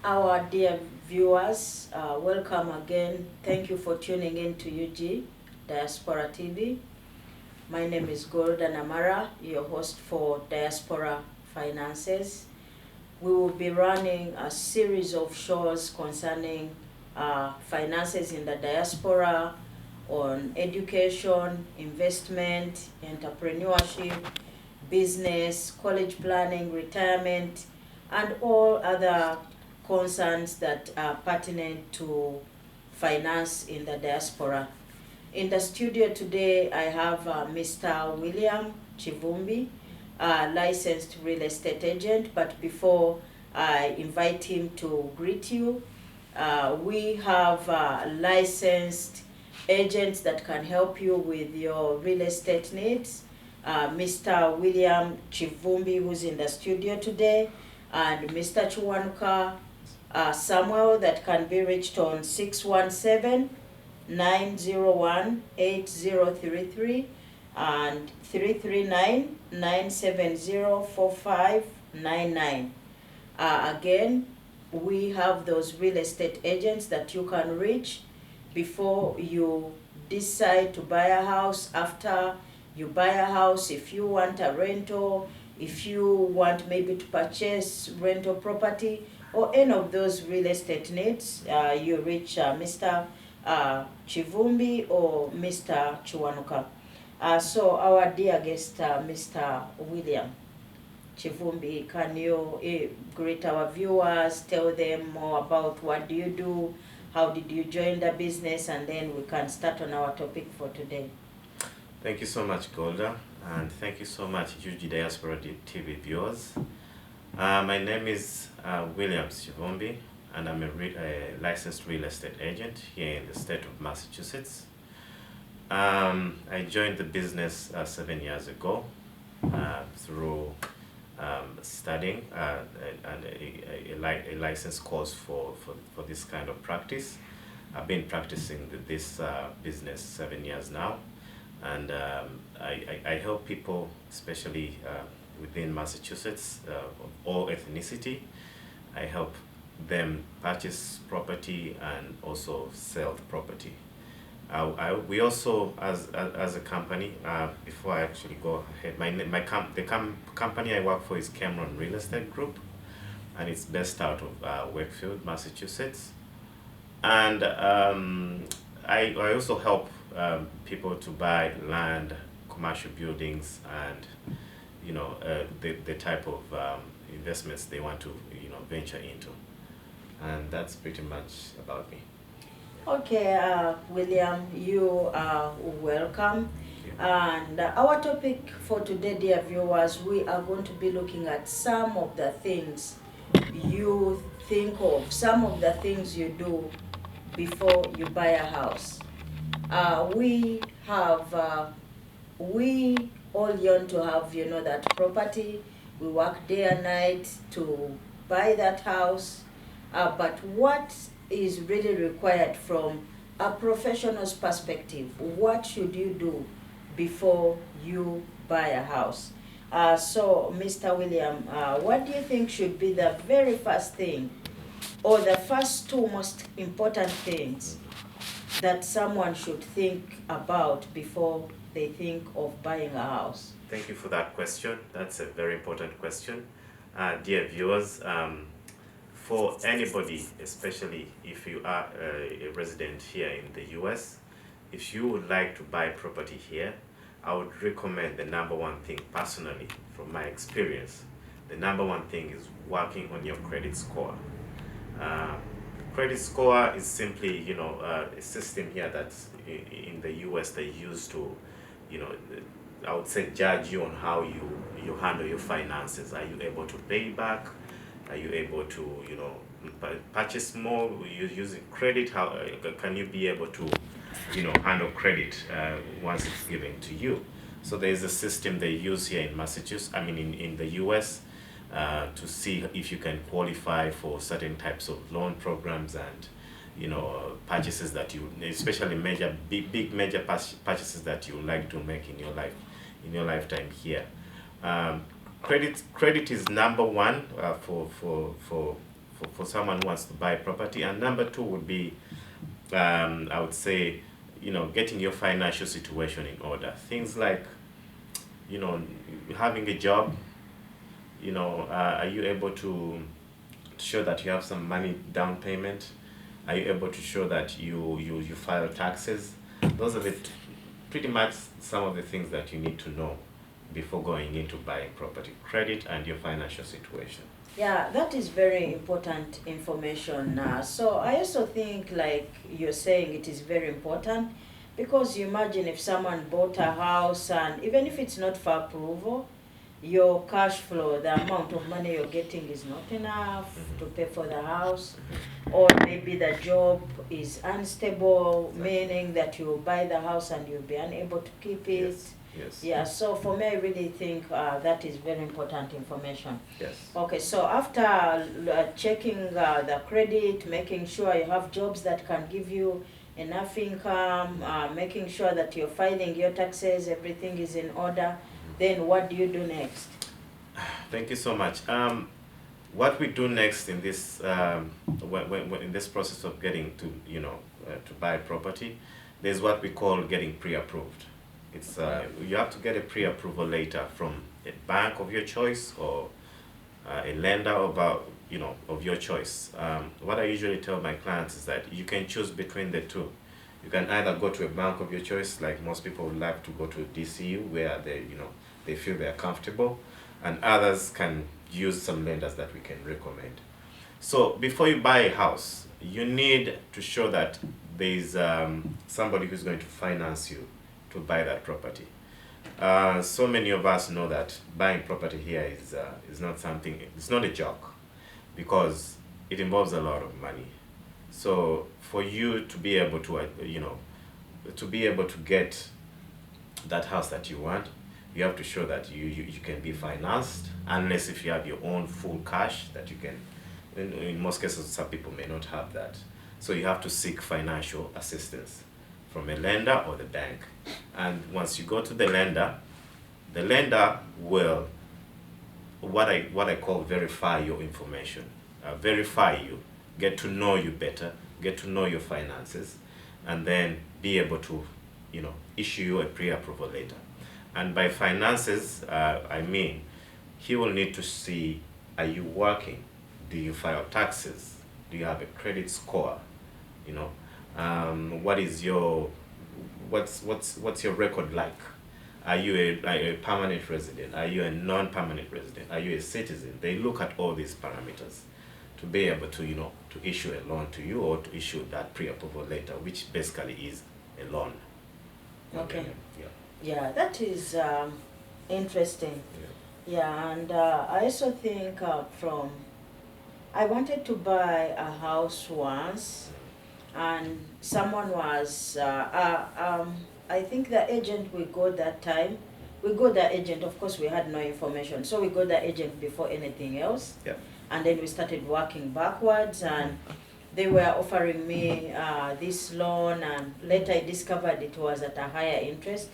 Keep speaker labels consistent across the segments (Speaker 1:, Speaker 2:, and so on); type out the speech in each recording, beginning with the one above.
Speaker 1: Our dear viewers, welcome again. Thank you for tuning in to UG Diaspora TV. My name is Golda Namara, your host for Diaspora Finances. We will be running a series of shows concerning finances in the diaspora, on education, investment, entrepreneurship, business, college planning, retirement, and all other concerns that are pertinent to finance in the diaspora. In the studio today, I have Mr. William Chivumbi, a licensed real estate agent. But before I invite him to greet you, we have licensed agents that can help you with your real estate needs. Mr. William Chivumbi, who's in the studio today, and Mr. Chuanuka Samuel, that can be reached on 617-901-8033 and 339-970-4599. Again, we have those real estate agents that you can reach before you decide to buy a house, after you buy a house, if you want a rental, if you want maybe to purchase rental property, or any of those real estate needs, you reach Mr. Chivumbi or Mr. Chuanuka. So our dear guest, Mr. William Chivumbi, can you greet our viewers, tell them more about what do you do, how did you join the business, and then we can start on our topic for today.
Speaker 2: Thank you so much, Golda, and thank you so much, UG Diaspora TV viewers. My name is William Chivumbi, and I'm a licensed real estate agent here in the state of Massachusetts. I joined the business 7 years ago through studying and a license course for this kind of practice. I've been practicing this business 7 years now, and I help people, especially within Massachusetts, of all ethnicity. I help them purchase property and also sell the property. We also, as a company, before I actually go ahead, the company I work for is Cameron Real Estate Group, and it's based out of Wakefield, Massachusetts. And I also help people to buy land, commercial buildings, and the type of investments they want to venture into. And that's pretty much about me.
Speaker 1: Okay, William, you are welcome. And our topic for today, dear viewers, we are going to be looking at some of the things you think of, some of the things you do before you buy a house. We all yearn to have, that property. We work day and night to buy that house. But what is really required from a professional's perspective? What should you do before you buy a house? So, Mr. William, what do you think should be the very first thing, or the first two most important things that someone should think about before they think of buying a house?
Speaker 2: Thank you for that question. That's a very important question. Dear viewers, for anybody, especially if you are a resident here in the U.S., if you would like to buy property here, I would recommend the number one thing, personally, from my experience, the number one thing is working on your credit score. Credit score is simply, a system here that in the U.S. they use to, I would say, judge you on how you handle your finances. Are you able to pay back? Are you able to, purchase more using credit? How can you be able to, handle credit once it's given to you? So there's a system they use here in Massachusetts, in the U.S. To see if you can qualify for certain types of loan programs and, purchases that you, especially big major purchases that you would like to make in your lifetime here. Credit is number one for for someone who wants to buy property. And number two would be, I would say, getting your financial situation in order. Things like, having a job, are you able to show that you have some money down payment? Are you able to show that you file taxes? Those are pretty much some of the things that you need to know before going into buying property: credit and your financial situation.
Speaker 1: Yeah, that is very important information. So I also think, like you're saying, it is very important because you imagine if someone bought a house, and even if it's not for approval, your cash flow, the amount of money you're getting is not enough to pay for the house, or maybe the job is unstable, meaning that you buy the house and you'll be unable to keep it.
Speaker 2: Yes. Yes.
Speaker 1: Yeah, so for me, I really think that is very important information.
Speaker 2: Yes.
Speaker 1: Okay, so after checking the credit, making sure you have jobs that can give you enough income, making sure that you're filing your taxes, everything is in order, then what do you do next?
Speaker 2: Thank you so much. What we do next in this when in this process of getting to to buy property, there's what we call getting pre-approved. It's you have to get a pre-approval later from a bank of your choice, or a lender of your choice. What I usually tell my clients is that you can choose between the two. You can either go to a bank of your choice, like most people would like to go to DCU, where they feel they're comfortable, and others can use some lenders that we can recommend. So before you buy a house, you need to show that there's somebody who's going to finance you to buy that property. So many of us know that buying property here is not something, it's not a joke, because it involves a lot of money. So for you to be able to, to get that house that you want, you have to show that you can be financed, unless if you have your own full cash that you can. In most cases, some people may not have that. So you have to seek financial assistance from a lender or the bank. And once you go to the lender will, what I call, verify your information, verify you, get to know you better, get to know your finances, and then be able to, issue you a pre-approval later. And by finances, I mean, he will need to see, are you working? Do you file taxes? Do you have a credit score? What is your, what's your record like? Are you a permanent resident? Are you a non-permanent resident? Are you a citizen? They look at all these parameters to be able to, to issue a loan to you, or to issue that pre-approval letter, which basically is a loan.
Speaker 1: Okay.
Speaker 2: Yeah.
Speaker 1: Yeah, that is interesting.
Speaker 2: Yeah.
Speaker 1: Yeah, and I also think I wanted to buy a house once, and someone was, I think the agent we got that time, of course we had no information, so we got the agent before anything else.
Speaker 2: Yeah.
Speaker 1: And then we started working backwards, and they were offering me this loan, and later I discovered it was at a higher interest.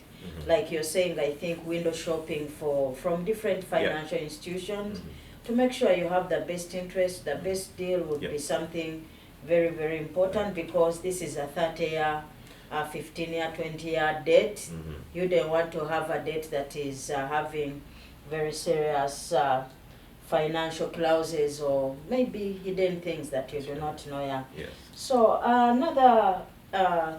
Speaker 1: Like you're saying, I think window shopping from different financial institutions to make sure you have the best interest, the best deal would be something very, very important, because this is a 30-year, 15-year, 20-year debt. You don't want to have a debt that is having very serious financial clauses, or maybe hidden things that you do not know. Yeah.
Speaker 2: Yes.
Speaker 1: So another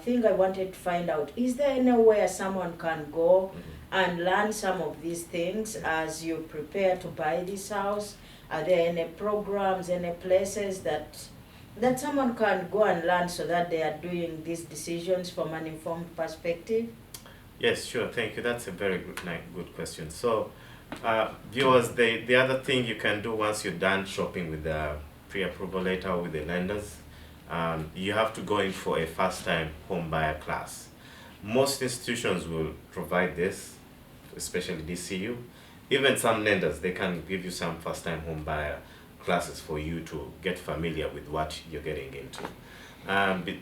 Speaker 1: thing I wanted to find out, is there anywhere someone can go and learn some of these things as you prepare to buy this house? Are there any programs, any places that someone can go and learn, so that they are doing these decisions from an informed perspective?
Speaker 2: Yes, sure. Thank you. That's a very good question. So, viewers, the other thing you can do once you're done shopping with the pre-approval letter or with the lenders, you have to go in for a first-time home buyer class. Most institutions will provide this, especially DCU. Even some lenders, they can give you some first-time home buyer classes for you to get familiar with what you're getting into.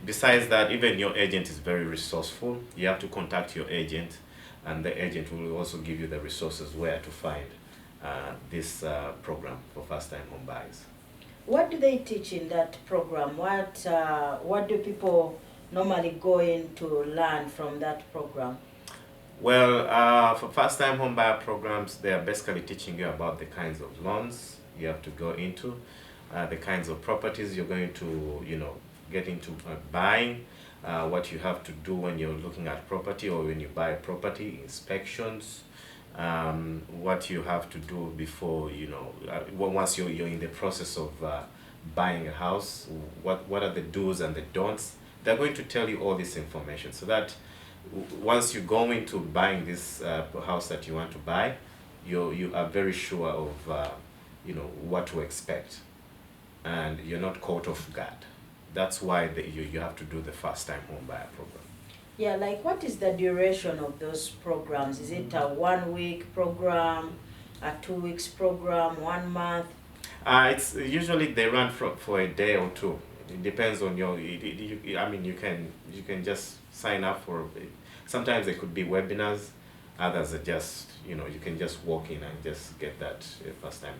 Speaker 2: Besides that, even your agent is very resourceful. You have to contact your agent, and the agent will also give you the resources where to find this program for first-time home buyers.
Speaker 1: What do they teach in that program? What do people normally go in to learn from that program?
Speaker 2: Well, for first-time homebuyer programs, they are basically teaching you about the kinds of loans you have to go into, the kinds of properties you're going to, get into buying, what you have to do when you're looking at property or when you buy a property, inspections, what you have to do before, once you're in the process of buying a house, what are the do's and the don'ts. They're going to tell you all this information so that once you go into buying this house that you want to buy, you are very sure of what to expect, and you're not caught off guard. That's why you have to do the first time home buyer program.
Speaker 1: Yeah, like what is the duration of those programs? Is it a 1 week program, a 2 weeks program, 1 month?
Speaker 2: It's usually they run for a day or two. It depends on your. I mean, you can just sign up for. Sometimes they could be webinars. Others are just you can just walk in and just get that first time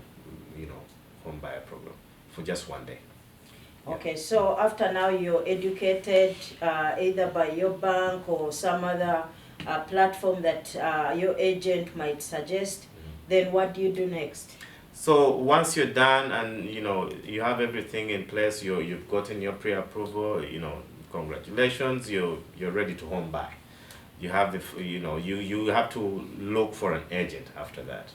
Speaker 2: home buyer program for just one day. Yeah.
Speaker 1: Okay, so after now you're educated either by your bank or some other platform that your agent might suggest, then what do you do next?
Speaker 2: So once you're done and you have everything in place, you've gotten your pre-approval, congratulations, you're ready to home buy. You have you have to look for an agent after that.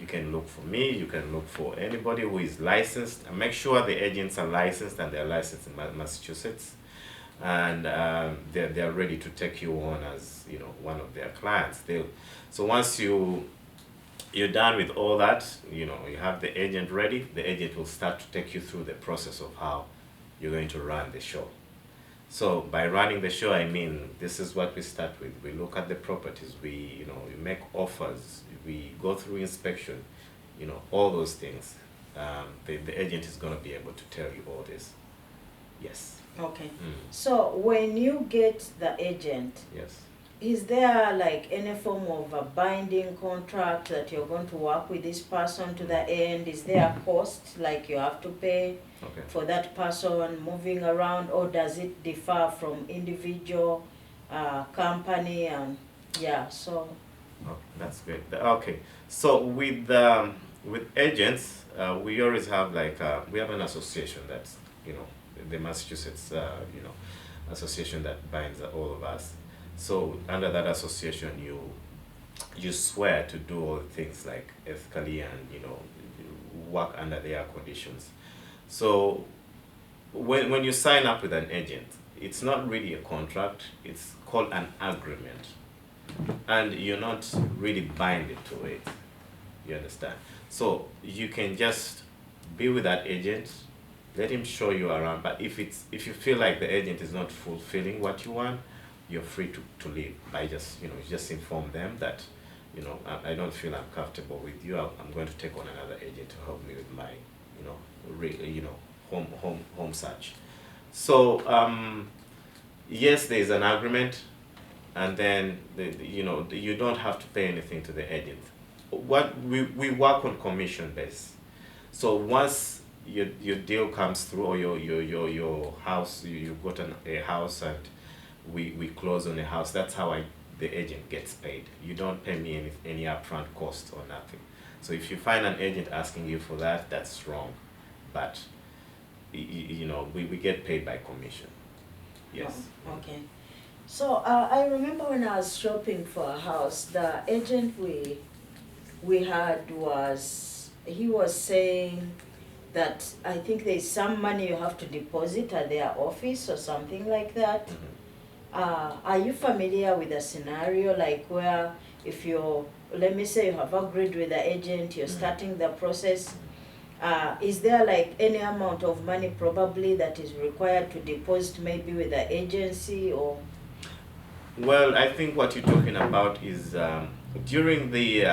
Speaker 2: You can look for me, you can look for anybody who is licensed, and make sure the agents are licensed and they're licensed in Massachusetts, and they're ready to take you on as one of their clients. So once you're done with all that, you have the agent ready, the agent will start to take you through the process of how you're going to run the show. So by running the show, I mean, this is what we start with. We look at the properties, we make offers, we go through inspection, all those things. The agent is going to be able to tell you all this. Yes.
Speaker 1: Okay. So when you get the agent,
Speaker 2: Yes.
Speaker 1: is there like any form of a binding contract that you're going to work with this person to the end? Is there a cost like you have to pay for that person moving around, or does it differ from individual company? And yeah, so
Speaker 2: That's great. Okay, so with agents, we always have we have an association that's the Massachusetts association that binds all of us. So under that association, you swear to do all things like ethically and work under their conditions. So when you sign up with an agent, it's not really a contract. It's called an agreement, and you're not really binded to it. You understand? So you can just be with that agent, let him show you around. But if you feel like the agent is not fulfilling what you want, you're free to leave by just inform them that I don't feel I'm comfortable with you. I'm going to take on another agent to help me with my home search. So yes, there is an agreement, and then you don't have to pay anything to the agent. What we work on commission base. So once your deal comes through, or your house, you've got a house and we close on a house, that's how the agent gets paid. You don't pay me any upfront cost or nothing. So if you find an agent asking you for that, that's wrong. But we get paid by commission. Yes.
Speaker 1: Oh, okay. So I remember when I was shopping for a house, the agent we had he was saying that I think there's some money you have to deposit at their office or something like that. Are you familiar with a scenario like where if let me say you have agreed with the agent, you're starting the process, is there like any amount of money probably that is required to deposit maybe with the agency or?
Speaker 2: Well, I think what you're talking about is during the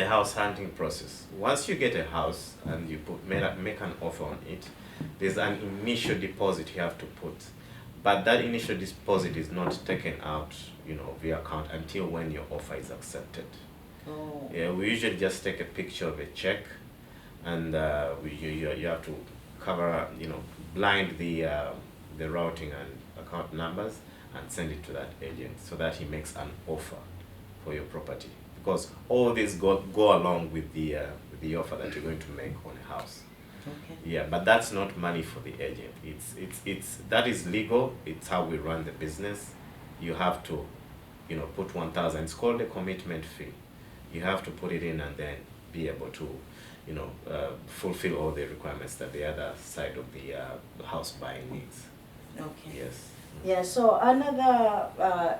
Speaker 2: house hunting process. Once you get a house and you make an offer on it, there's an initial deposit you have to put. But that initial deposit is not taken out, of your account until when your offer is accepted.
Speaker 1: Oh.
Speaker 2: Yeah, we usually just take a picture of a check, and you have to cover, blind the routing and account numbers and send it to that agent so that he makes an offer for your property, because all these go along with the offer that you're going to make on a house.
Speaker 1: Okay.
Speaker 2: Yeah, but that's not money for the agent. It's that is legal. It's how we run the business. You have to, put 1,000. It's called a commitment fee. You have to put it in and then be able to, fulfill all the requirements that the other side of the house buying needs.
Speaker 1: Okay.
Speaker 2: Yes.
Speaker 1: Yeah, so another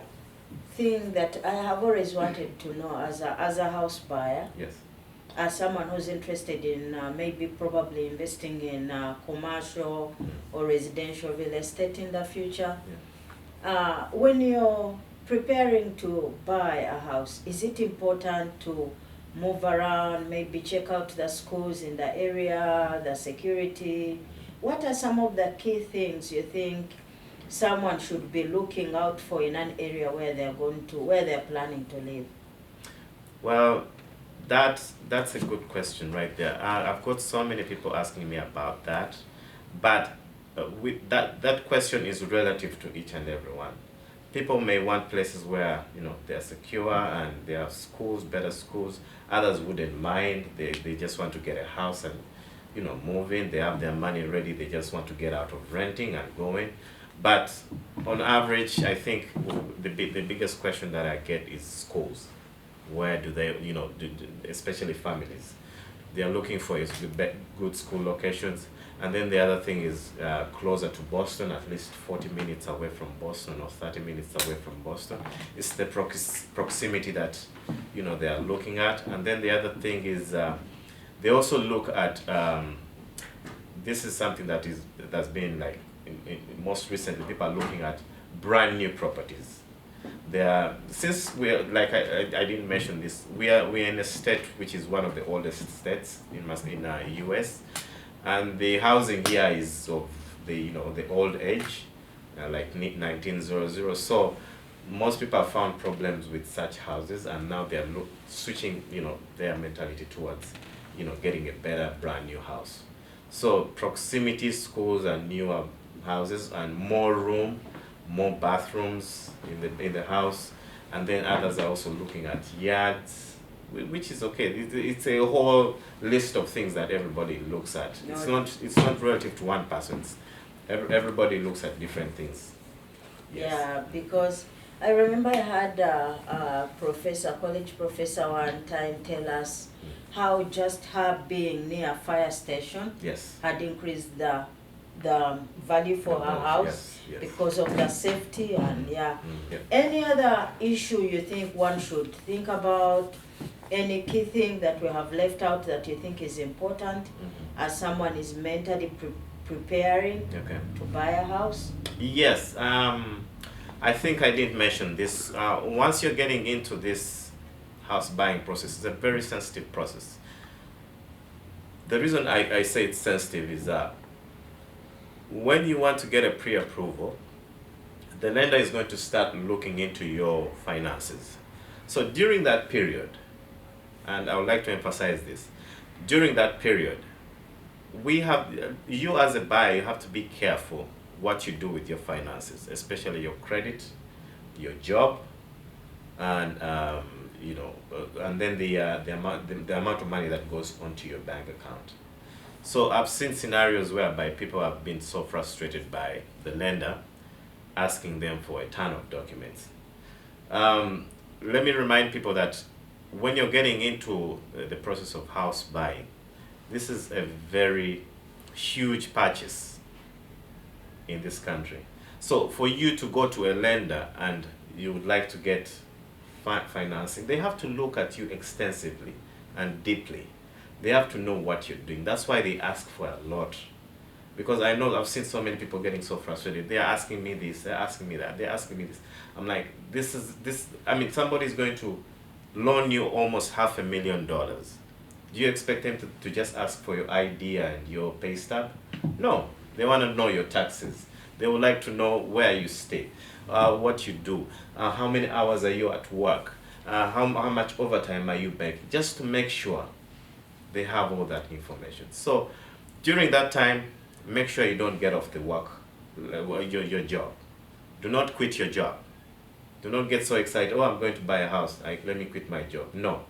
Speaker 1: thing that I have always wanted to know as a house buyer,
Speaker 2: Yes.
Speaker 1: as someone who's interested in maybe probably investing in commercial or residential real estate in the future,
Speaker 2: Yeah.
Speaker 1: when you're preparing to buy a house, is it important to move around, maybe check out the schools in the area, the security? What are some of the key things you think someone should be looking out for in an area where they're planning to live?
Speaker 2: Well, that's a good question right there. I've got so many people asking me about that, but with that question is relative to each and every one. People may want places where they're secure and they have schools, better schools. Others wouldn't mind. They just want to get a house and move in. They have their money ready. They just want to get out of renting and go in. But on average, I think the biggest question that I get is schools. Where do they, especially families, they are looking for is good school locations. And then the other thing is closer to Boston, at least 40 minutes away from Boston or 30 minutes away from Boston. It's the proximity that they are looking at. And then the other thing is they also look at this is something that's been like most recently, people are looking at brand new properties. Since we're like I didn't mention this, we're in a state which is one of the oldest states in U.S. and the housing here is of the old age, like 1900. So most people have found problems with such houses, and now they're switching their mentality towards getting a better brand new house. So proximity schools and newer houses and more room, more bathrooms in the house, and then others are also looking at yards, which is okay. It's a whole list of things that everybody looks at. It's not relative to one person. Everybody looks at different things. Yes.
Speaker 1: Yeah, because I remember I had a college professor one time tell us how just her being near a fire station
Speaker 2: Yes.
Speaker 1: had increased the value for her house.
Speaker 2: Yes.
Speaker 1: Because of the safety and
Speaker 2: Yeah.
Speaker 1: Any other issue you think one should think about? Any key thing that we have left out that you think is important as someone is mentally preparing to buy a house?
Speaker 2: Yes. I think I did mention this. Once you're getting into this house buying process, it's a very sensitive process. The reason I say it's sensitive is that when you want to get a pre-approval, the lender is going to start looking into your finances. So during that period, and I would like to emphasize this, during that period, you as a buyer, you have to be careful what you do with your finances, especially your credit, your job, and and then the amount of money that goes onto your bank account. So I've seen scenarios whereby people have been so frustrated by the lender asking them for a ton of documents. Let me remind people that when you're getting into the process of house buying, this is a very huge purchase in this country. So for you to go to a lender and you would like to get financing, they have to look at you extensively and deeply. They have to know what you're doing. That's why they ask for a lot. Because I know I've seen so many people getting so frustrated. They're asking me this, they're asking me that, they're asking me this. I'm like, somebody's going to loan you almost $500,000. Do you expect them to just ask for your ID and your pay stub? No, they want to know your taxes. They would like to know where you stay, what you do, how many hours are you at work, how much overtime are you making, just to make sure They have all that information. So during that time, make sure you don't get off the work, your job. Do not quit your job. Do not get so excited, oh, I'm going to buy a house, let me quit my job. No.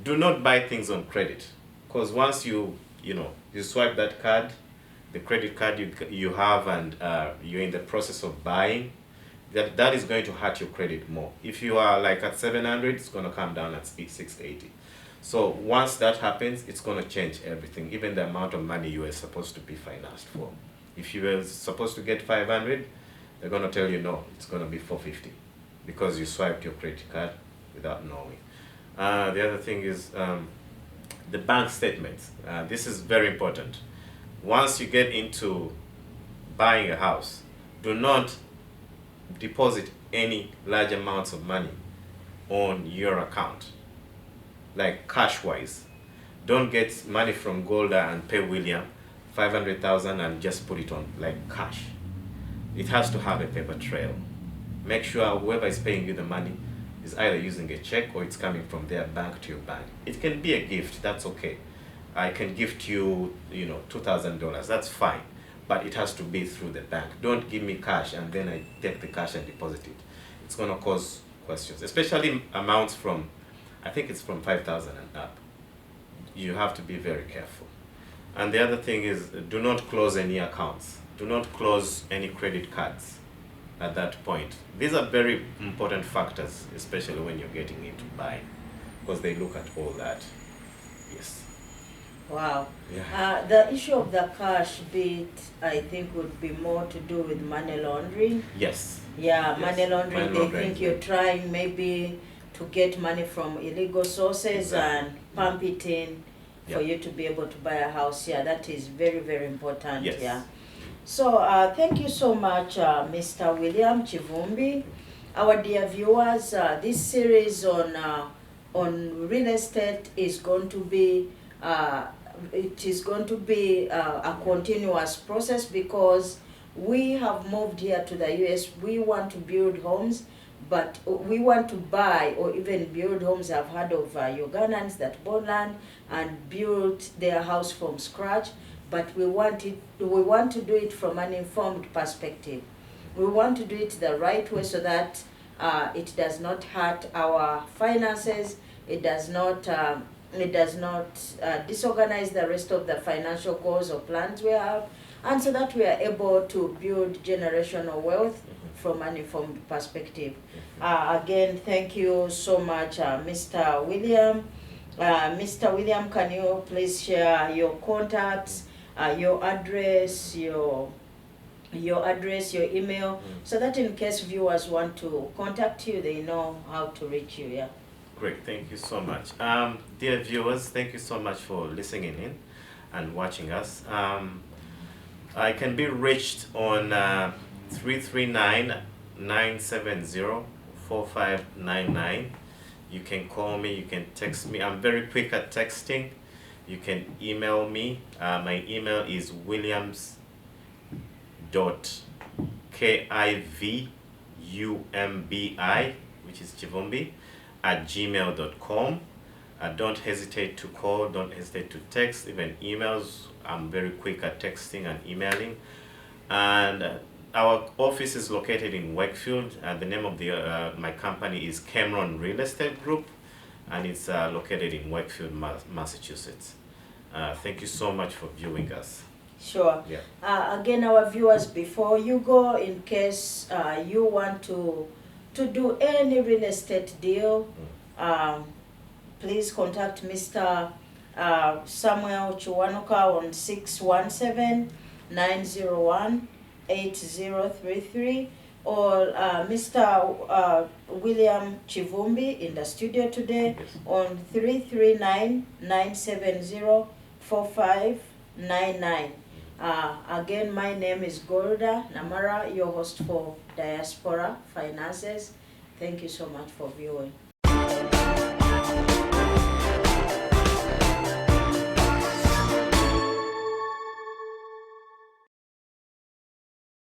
Speaker 2: Do not buy things on credit. Because once you swipe that card, the credit card you have, and you're in the process of buying, that is going to hurt your credit more. If you are like at 700, it's going to come down at 680. So once that happens, it's going to change everything, even the amount of money you were supposed to be financed for. If you were supposed to get 500, they're going to tell you no, it's going to be 450 because you swiped your credit card without knowing. The other thing is the bank statements. This is very important. Once you get into buying a house, do not deposit any large amounts of money on your account, like cash wise. Don't get money from Golda and pay William 500,000 and just put it on like cash. It has to have a paper trail. Make sure whoever is paying you the money is either using a check or it's coming from their bank to your bank. It can be a gift, that's okay. I can gift you, $2,000, that's fine. But it has to be through the bank. Don't give me cash and then I take the cash and deposit it. It's gonna cause questions, especially amounts from, I think it's from 5,000 and up. You have to be very careful. And the other thing is, do not close any accounts. Do not close any credit cards at that point. These are very important factors, especially when you're getting into buying, because they look at all that. Yes.
Speaker 1: Wow.
Speaker 2: Yeah.
Speaker 1: The issue of the cash bit, I think, would be more to do with money laundering.
Speaker 2: Yes.
Speaker 1: Yeah,
Speaker 2: Yes.
Speaker 1: money laundering.
Speaker 2: Money
Speaker 1: They think you're trying maybe to get money from illegal sources.
Speaker 2: Exactly.
Speaker 1: And pump it in for you to be able to buy a house. Yeah, that is very, very important.
Speaker 2: Yes.
Speaker 1: Yeah. So thank you so much, Mr. William Chivumbi. Our dear viewers, this series on real estate is going to be a continuous process, because we have moved here to the U.S. We want to build homes, but we want to buy or even build homes. I've heard of Ugandans that bought land and built their house from scratch. But we want to do it from an informed perspective. We want to do it the right way so that it does not hurt our finances. It does not disorganize the rest of the financial goals or plans we have, and so that we are able to build generational wealth from an informed perspective. Again, thank you so much, Mr. William. Mr. William, can you please share your contacts? Your address, your email, so that in case viewers want to contact you, they know how to reach you. Yeah.
Speaker 2: Great, thank you so much. Dear viewers, thank you so much for listening in and watching us. I can be reached on 339-970-4599. You can call me, you can text me. I'm very quick at texting. You can email me. My email is williams.kivumbi, which is Chivumbi, @gmail.com. Don't hesitate to call, don't hesitate to text, even emails. I'm very quick at texting and emailing. And our office is located in Wakefield. The name of my company is Cameron Real Estate Group, and it's located in Wakefield, Massachusetts. Thank you so much for viewing us.
Speaker 1: Sure.
Speaker 2: Yeah.
Speaker 1: Again, our viewers, before you go, in case you want to do any real estate deal, please contact Mr. Samuel Chiwanuka on 617-901-8033, or Mr. William Chivumbi in the studio today.
Speaker 2: Yes.
Speaker 1: On 339-970-4599. Again, my name is Golda Namara, your host for Diaspora Finances. Thank you so much for viewing.